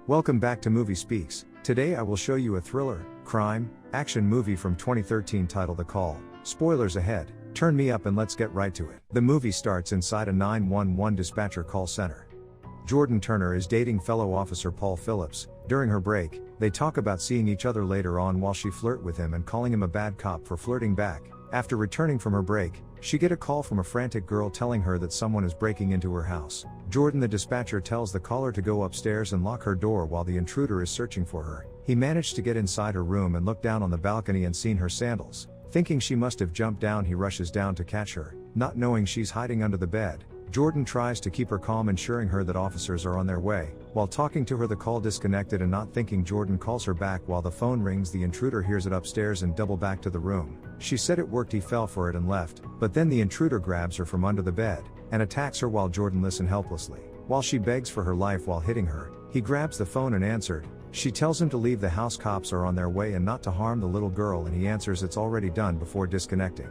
Welcome back to Movie Speaks. Today I will show you a thriller, crime, action movie from 2013 titled The Call. Spoilers ahead, turn me up and let's get right to it. The movie starts inside a 911 dispatcher call center. Jordan Turner is dating fellow officer Paul Phillips. During her break, they talk about seeing each other later on while she flirt with him and calling him a bad cop for flirting back. After returning from her break, she get a call from a frantic girl telling her that someone is breaking into her house. Jordan the dispatcher tells the caller to go upstairs and lock her door while the intruder is searching for her. He managed to get inside her room and look down on the balcony and seen her sandals. Thinking she must have jumped down, he rushes down to catch her, not knowing she's hiding under the bed. Jordan tries to keep her calm, ensuring her that officers are on their way. While talking to her, the call disconnected, and not thinking, Jordan calls her back. While the phone rings, the intruder hears it upstairs and double back to the room. She said it worked, he fell for it and left, but then the intruder grabs her from under the bed and attacks her while Jordan listens helplessly. While she begs for her life while hitting her, he grabs the phone and answered. She tells him to leave the house, cops are on their way, and not to harm the little girl, and he answers it's already done before disconnecting.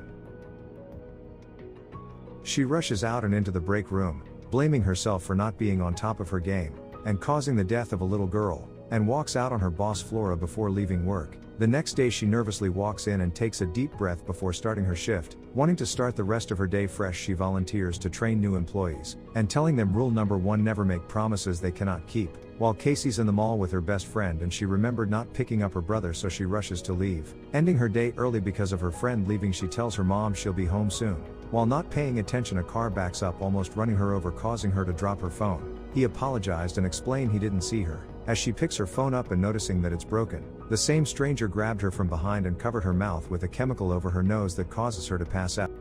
She rushes out and into the break room, blaming herself for not being on top of her game, and causing the death of a little girl, and walks out on her boss Flora before leaving work. The next day she nervously walks in and takes a deep breath before starting her shift. Wanting to start the rest of her day fresh, she volunteers to train new employees, and telling them rule number 1, never make promises they cannot keep. While Casey's in the mall with her best friend and she remembered not picking up her brother, so she rushes to leave. Ending her day early because of her friend leaving, she tells her mom she'll be home soon. While not paying attention, a car backs up, almost running her over, causing her to drop her phone. He apologized and explained he didn't see her. As she picks her phone up and noticing that it's broken, the same stranger grabbed her from behind and covered her mouth with a chemical over her nose that causes her to pass out.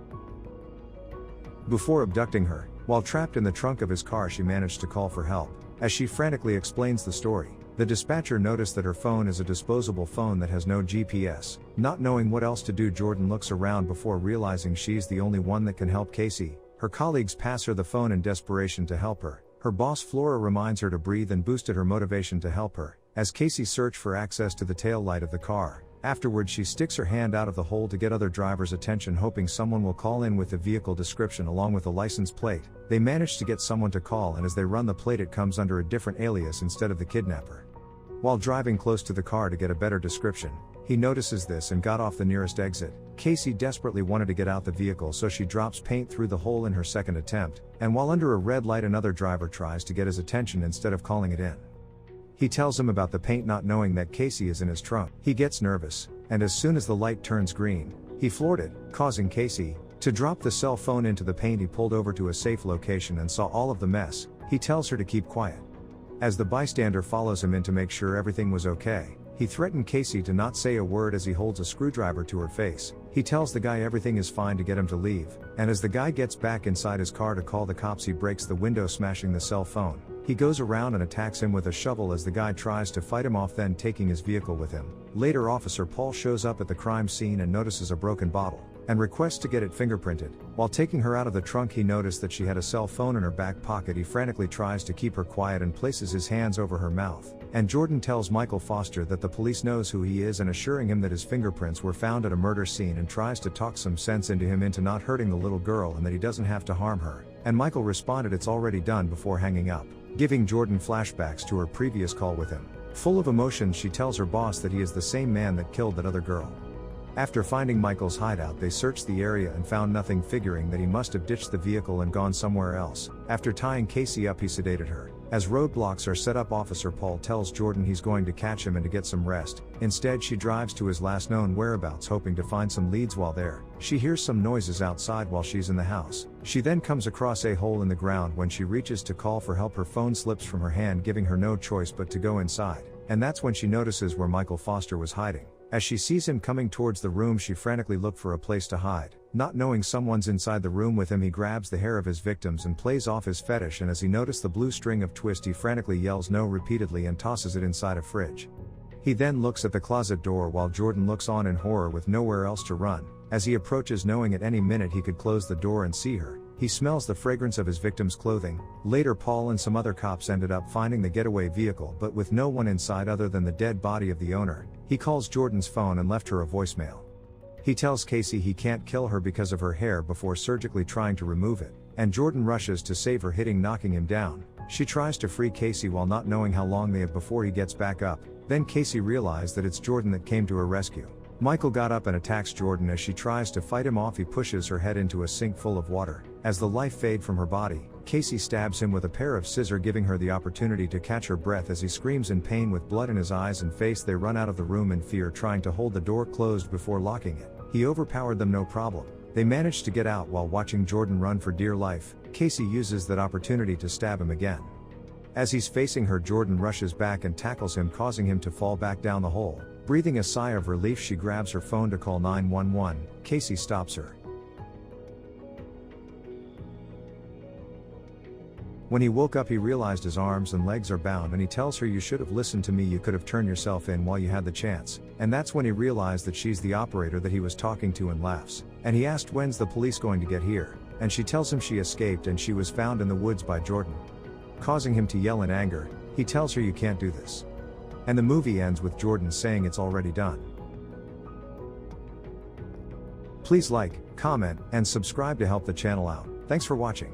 Before abducting her, while trapped in the trunk of his car, she managed to call for help. As she frantically explains the story, the dispatcher noticed that her phone is a disposable phone that has no GPS. Not knowing what else to do, Jordan looks around before realizing she's the only one that can help Casey. Her colleagues pass her the phone in desperation to help her. Her boss Flora reminds her to breathe and boosted her motivation to help her, as Casey searched for access to the tail light of the car. Afterwards, she sticks her hand out of the hole to get other drivers' attention, hoping someone will call in with the vehicle description along with a license plate. They manage to get someone to call, and as they run the plate, it comes under a different alias instead of the kidnapper. While driving close to the car to get a better description, he notices this and got off the nearest exit. Casey desperately wanted to get out the vehicle, so she drops paint through the hole in her second attempt, and while under a red light, another driver tries to get his attention instead of calling it in. He tells him about the paint, not knowing that Casey is in his trunk. He gets nervous, and as soon as the light turns green, he floored it, causing Casey to drop the cell phone into the paint. He pulled over to a safe location and saw all of the mess. He tells her to keep quiet. As the bystander follows him in to make sure everything was okay, he threatened Casey to not say a word as he holds a screwdriver to her face. He tells the guy everything is fine to get him to leave, and as the guy gets back inside his car to call the cops, he breaks the window, smashing the cell phone. He goes around and attacks him with a shovel as the guy tries to fight him off, then taking his vehicle with him. Later, Officer Paul shows up at the crime scene and notices a broken bottle, and requests to get it fingerprinted. While taking her out of the trunk, he noticed that she had a cell phone in her back pocket. He frantically tries to keep her quiet and places his hands over her mouth, and Jordan tells Michael Foster that the police knows who he is and assuring him that his fingerprints were found at a murder scene, and tries to talk some sense into him into not hurting the little girl and that he doesn't have to harm her. And Michael responded it's already done before hanging up, giving Jordan flashbacks to her previous call with him. Full of emotions, she tells her boss that he is the same man that killed that other girl. After finding Michael's hideout, they searched the area and found nothing, figuring that he must have ditched the vehicle and gone somewhere else. After tying Casey up, he sedated her. As roadblocks are set up, Officer Paul tells Jordan he's going to catch him and to get some rest. Instead, she drives to his last known whereabouts, hoping to find some leads. While there, she hears some noises outside while she's in the house. She then comes across a hole in the ground. When she reaches to call for help, her phone slips from her hand, giving her no choice but to go inside. And that's when she notices where Michael Foster was hiding. As she sees him coming towards the room, she frantically looks for a place to hide. Not knowing someone's inside the room with him, he grabs the hair of his victims and plays off his fetish, and as he noticed the blue string of twist, he frantically yells no repeatedly and tosses it inside a fridge. He then looks at the closet door while Jordan looks on in horror with nowhere else to run. As he approaches, knowing at any minute he could close the door and see her, he smells the fragrance of his victim's clothing. Later, Paul and some other cops ended up finding the getaway vehicle, but with no one inside other than the dead body of the owner. He calls Jordan's phone and left her a voicemail. He tells Casey he can't kill her because of her hair before surgically trying to remove it. and Jordan rushes to save her, knocking him down. She tries to free Casey while not knowing how long they have before he gets back up. Then Casey realizes that it's Jordan that came to her rescue. Michael got up and attacks Jordan as she tries to fight him off. He pushes her head into a sink full of water. As the life fades from her body, Casey stabs him with a pair of scissors, giving her the opportunity to catch her breath as he screams in pain with blood in his eyes and face. They run out of the room in fear, trying to hold the door closed before locking it. He overpowered them, no problem. They manage to get out while watching Jordan run for dear life. Casey uses that opportunity to stab him again. As he's facing her, Jordan rushes back and tackles him, causing him to fall back down the hole. Breathing a sigh of relief, she grabs her phone to call 911. Casey stops her. When he woke up, he realized his arms and legs are bound, and he tells her, "You should have listened to me. You could have turned yourself in while you had the chance." And that's when he realized that she's the operator that he was talking to, and laughs. And he asked, "When's the police going to get here?" And she tells him she escaped and she was found in the woods by Jordan. Causing him to yell in anger, he tells her, "You can't do this." And the movie ends with Jordan saying it's already done. Please like, comment, and subscribe to help the channel out. Thanks for watching.